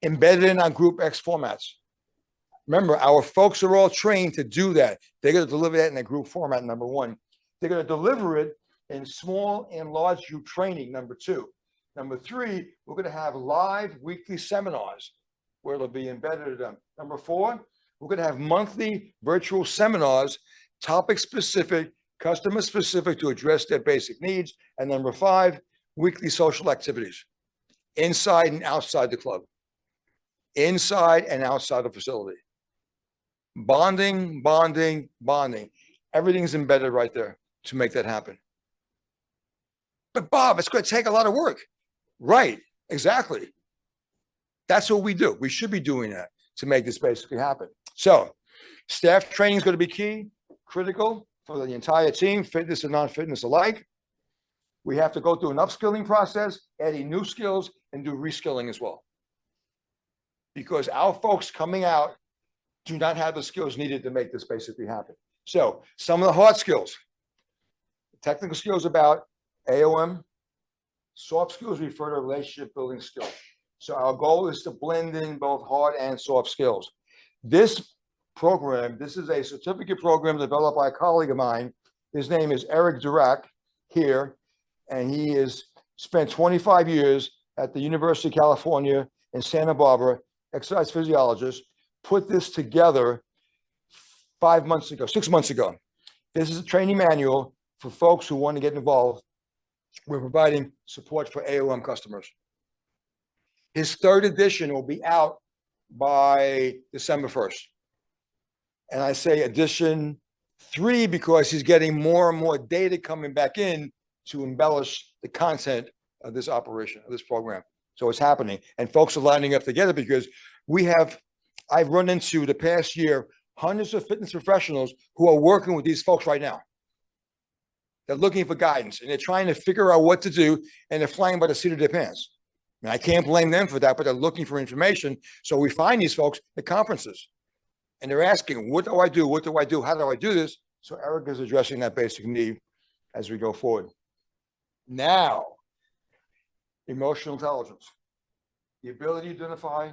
embedded in our Group X formats? Remember, our folks are all trained to do that. They're going to deliver that in a group format, number one. They're going to deliver it in small and large group training, number two. Number three, we're going to have live weekly seminars where it'll be embedded in them. Number four, we're going to have monthly virtual seminars, topic specific, customer specific, to address their basic needs. And number five, weekly social activities inside and outside the club, inside and outside the facility. Bonding, bonding, bonding. Everything's embedded right there to make that happen. But Bob, it's going to take a lot of work. Right, exactly. That's what we do. We should be doing that to make this basically happen. So staff training is going to be key, critical for the entire team, fitness and non-fitness alike. We have to go through an upskilling process, adding new skills, and do reskilling as well. Because our folks coming out do not have the skills needed to make this basically happen. So some of the hard skills, technical skills about AOM, soft skills refer to relationship building skills. So our goal is to blend in both hard and soft skills. This program, this is a certificate program developed by a colleague of mine. His name is Eric Durack here, and he has spent 25 years at the University of California in Santa Barbara, exercise physiologist, put this together 6 months ago. This is a training manual for folks who want to get involved. We're providing support for AOM customers. His third edition will be out by December 1st. And I say edition 3 because he's getting more and more data coming back in to embellish the content of this operation, of this program. So it's happening. And folks are lining up together because I've run into the past year hundreds of fitness professionals who are working with these folks right now. They're looking for guidance and they're trying to figure out what to do, and they're flying by the seat of their pants. And I can't blame them for that, but they're looking for information. So we find these folks at conferences and they're asking, what do I do? What do I do? How do I do this? So Eric is addressing that basic need as we go forward. Now, emotional intelligence, the ability to identify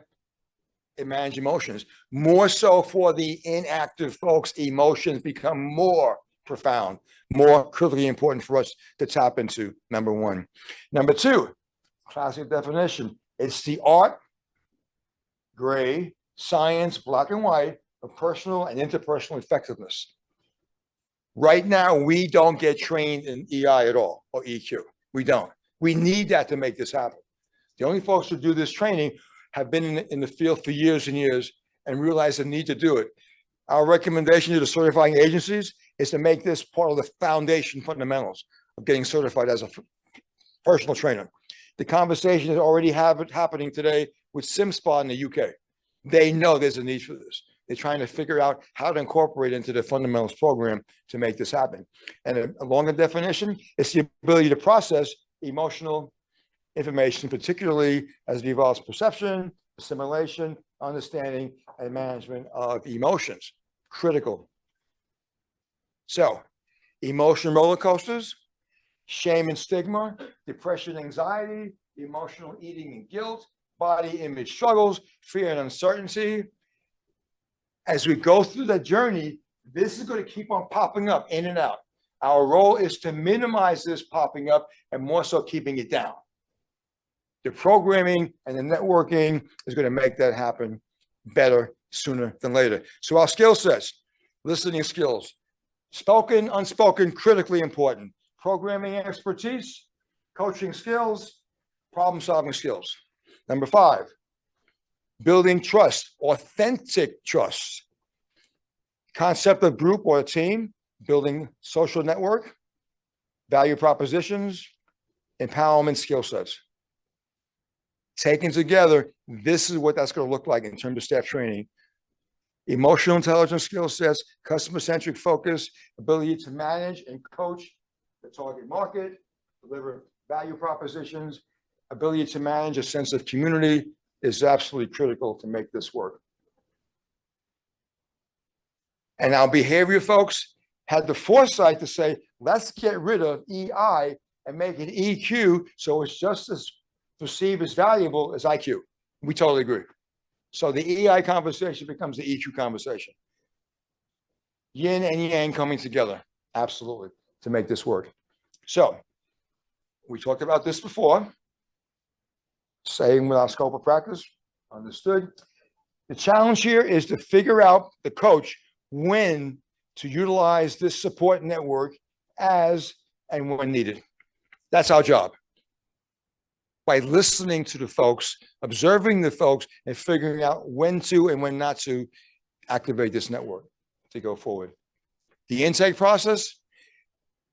and manage emotions. More so for the inactive folks, emotions become more profound, more critically important for us to tap into, number one. Number two, classic definition, it's the art, gray, science, black and white, of personal and interpersonal effectiveness. Right now, we don't get trained in EI at all, or EQ. We don't. We need that to make this happen. The only folks who do this training have been in the field for years and years and realize the need to do it. Our recommendation to the certifying agencies is to make this part of the foundation fundamentals of getting certified as a personal trainer. The conversation is already happening today with SimSpa in the UK. They know there's a need for this. They're trying to figure out how to incorporate into the fundamentals program to make this happen. And a longer definition is the ability to process emotional information, particularly as it involves perception, assimilation, understanding, and management of emotions. Critical. So, emotion roller coasters, shame and stigma, depression, anxiety, emotional eating and guilt, body image struggles, fear and uncertainty. As we go through that journey, this is going to keep on popping up in and out. Our role is to minimize this popping up and more so keeping it down. The programming and the networking is going to make that happen better sooner than later. So our skill sets, listening skills, spoken, unspoken, critically important. programming expertise, coaching skills, problem-solving skills. Number 5, building trust, authentic trust. Concept of group or a team, building social network, value propositions, empowerment skill sets. Taken together, this is what that's going to look like in terms of staff training. Emotional intelligence skill sets, customer-centric focus, ability to manage and coach the target market, deliver value propositions, ability to manage a sense of community is absolutely critical to make this work. And our behavior folks had the foresight to say, let's get rid of EI and make it EQ so it's just as perceived as valuable as IQ. We totally agree. So the EI conversation becomes the EQ conversation. Yin and yang coming together, absolutely, to make this work. So we talked about this before. Same with our scope of practice, understood. The challenge here is to figure out the coach when to utilize this support network as and when needed. That's our job. By listening to the folks, observing the folks, and figuring out when to and when not to activate this network to go forward. The intake process,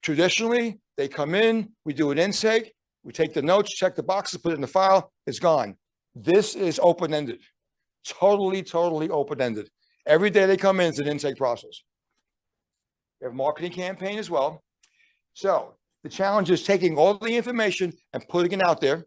traditionally, they come in, we do an intake, we take the notes, check the boxes, put it in the file, it's gone. This is open-ended, totally open-ended. Every day they come in, it's an intake process. We have a marketing campaign as well. So the challenge is taking all the information and putting it out there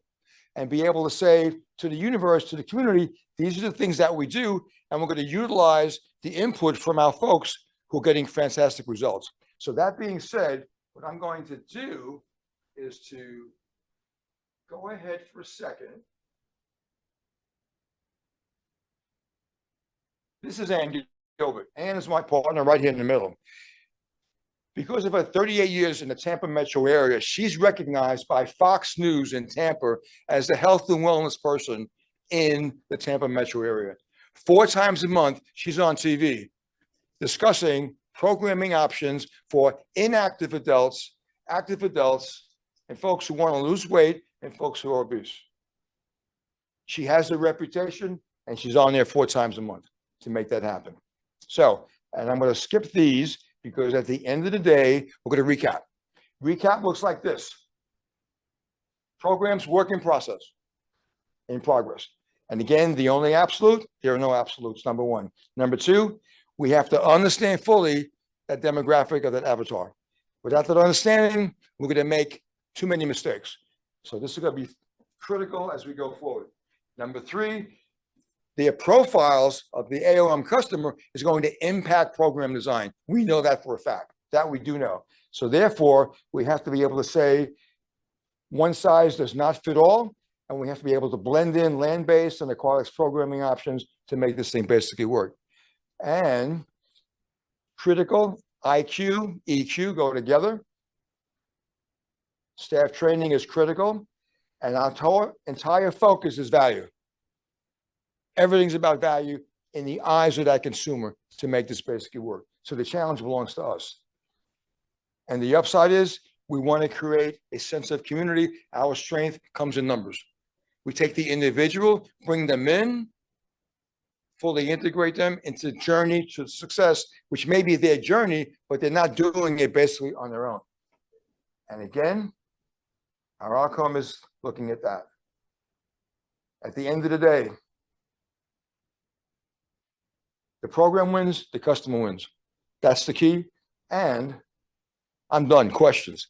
and be able to say to the universe, to the community, these are the things that we do, and we're going to utilize the input from our folks who are getting fantastic results. So that being said, what I'm going to do is to go ahead for a second. This is Ann Gilbert. Ann is my partner right here in the middle. Because of her 38 years in the Tampa metro area, she's recognized by Fox News in Tampa as the health and wellness person in the Tampa metro area. 4 times a month, she's on TV discussing programming options for inactive adults, active adults, and folks who want to lose weight and folks who are obese. She has a reputation, and she's on there 4 times a month to make that happen. So, and I'm going to skip these because at the end of the day, we're going to recap. Recap looks like this. Programs work in process, in progress. And again, the only absolute, there are no absolutes, number 1. Number 2, we have to understand fully that demographic of that avatar. Without that understanding, we're going to make too many mistakes. So this is going to be critical as we go forward. Number 3, the profiles of the AOM customer is going to impact program design. We know that for a fact. That we do know. So therefore, we have to be able to say one size does not fit all, and we have to be able to blend in land-based and aquatics programming options to make this thing basically work. And critical, IQ, EQ go together. Staff training is critical, and our entire focus is value. Everything's about value in the eyes of that consumer to make this basically work. So the challenge belongs to us. And the upside is we want to create a sense of community. Our strength comes in numbers. We take the individual, bring them in, fully integrate them into the journey to success, which may be their journey, but they're not doing it basically on their own. And again, our outcome is looking at that. At the end of the day, the program wins, the customer wins. That's the key. And I'm done. Questions?